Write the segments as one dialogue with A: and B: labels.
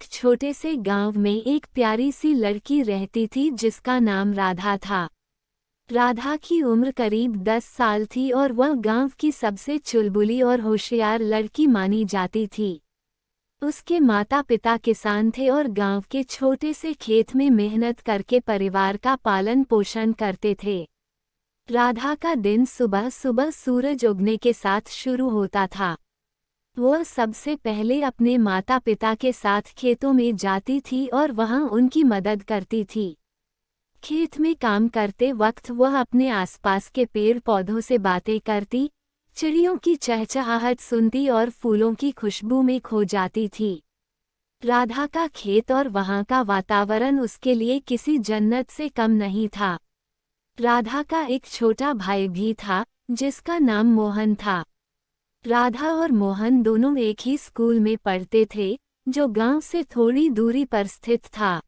A: एक छोटे से गांव में एक प्यारी सी लड़की रहती थी जिसका नाम राधा था। राधा की उम्र करीब 10 साल थी और वह गांव की सबसे चुलबुली और होशियार लड़की मानी जाती थी। उसके माता पिता किसान थे और गांव के छोटे से खेत में मेहनत करके परिवार का पालन पोषण करते थे। राधा का दिन सुबह सुबह सूरज उगने के साथ शुरू होता था। वह सबसे पहले अपने माता पिता के साथ खेतों में जाती थी और वहां उनकी मदद करती थी। खेत में काम करते वक्त वह अपने आसपास के पेड़ पौधों से बातें करती, चिड़ियों की चहचहाहट सुनती और फूलों की खुशबू में खो जाती थी। राधा का खेत और वहां का वातावरण उसके लिए किसी जन्नत से कम नहीं था। राधा का एक छोटा भाई भी था जिसका नाम मोहन था। राधा और मोहन दोनों एक ही स्कूल में पढ़ते थे जो गांव से थोड़ी दूरी पर स्थित था।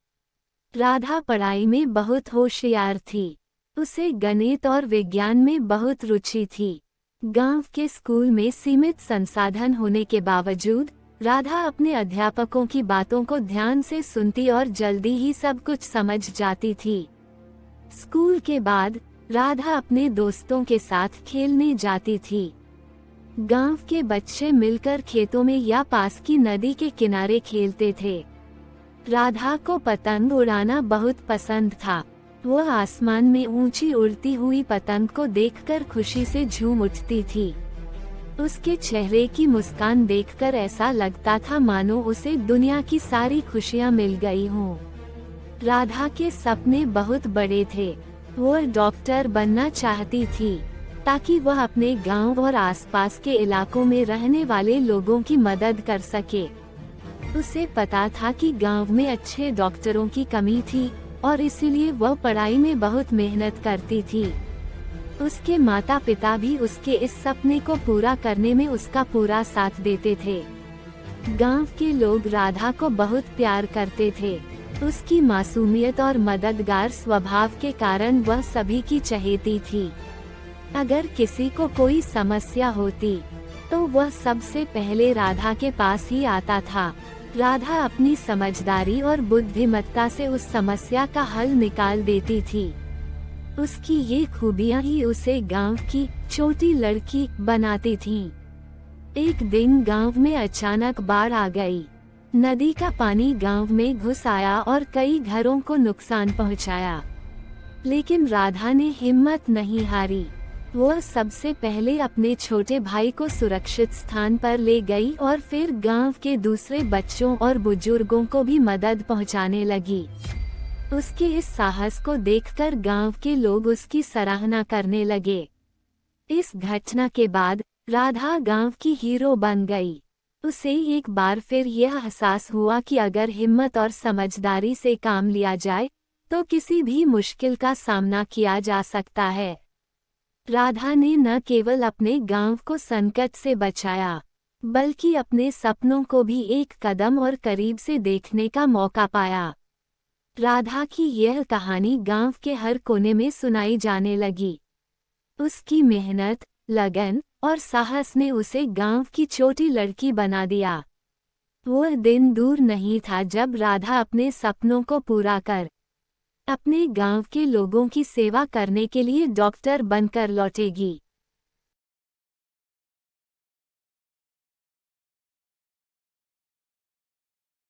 A: राधा पढ़ाई में बहुत होशियार थी। उसे गणित और विज्ञान में बहुत रुचि थी। गांव के स्कूल में सीमित संसाधन होने के बावजूद राधा अपने अध्यापकों की बातों को ध्यान से सुनती और जल्दी ही सब कुछ समझ जाती थी। स्कूल के बाद राधा अपने दोस्तों के साथ खेलने जाती थी। गांव के बच्चे मिलकर खेतों में या पास की नदी के किनारे खेलते थे। राधा को पतंग उड़ाना बहुत पसंद था। वह आसमान में ऊंची उड़ती हुई पतंग को देखकर खुशी से झूम उठती थी। उसके चेहरे की मुस्कान देखकर ऐसा लगता था मानो उसे दुनिया की सारी खुशियां मिल गई हों। राधा के सपने बहुत बड़े थे। वह डॉक्टर बनना चाहती थी ताकि वह अपने गांव और आसपास के इलाकों में रहने वाले लोगों की मदद कर सके। उसे पता था कि गांव में अच्छे डॉक्टरों की कमी थी और इसीलिए वह पढ़ाई में बहुत मेहनत करती थी। उसके माता पिता भी उसके इस सपने को पूरा करने में उसका पूरा साथ देते थे। गांव के लोग राधा को बहुत प्यार करते थे। उसकी मासूमियत और मददगार स्वभाव के कारण वह सभी की चहेती थी। अगर किसी को कोई समस्या होती तो वह सबसे पहले राधा के पास ही आता था। राधा अपनी समझदारी और बुद्धिमत्ता से उस समस्या का हल निकाल देती थी। उसकी ये खूबियां ही उसे गांव की छोटी लड़की बनाती थीं। एक दिन गांव में अचानक बाढ़ आ गई। नदी का पानी गांव में घुस आया और कई घरों को नुकसान पहुंचाया। लेकिन राधा ने हिम्मत नहीं हारी। वह सबसे पहले अपने छोटे भाई को सुरक्षित स्थान पर ले गई और फिर गांव के दूसरे बच्चों और बुजुर्गों को भी मदद पहुंचाने लगी। उसके इस साहस को देखकर गांव के लोग उसकी सराहना करने लगे। इस घटना के बाद राधा गांव की हीरो बन गई। उसे एक बार फिर यह एहसास हुआ कि अगर हिम्मत और समझदारी से काम लिया जाए तो किसी भी मुश्किल का सामना किया जा सकता है। राधा ने न केवल अपने गांव को संकट से बचाया, बल्कि अपने सपनों को भी एक कदम और करीब से देखने का मौका पाया। राधा की यह कहानी गांव के हर कोने में सुनाई जाने लगी। उसकी मेहनत, लगन और साहस ने उसे गांव की छोटी लड़की बना दिया। वह दिन दूर नहीं था जब राधा अपने सपनों को पूरा कर अपने गांव के लोगों की सेवा करने के लिए डॉक्टर बनकर लौटेगी।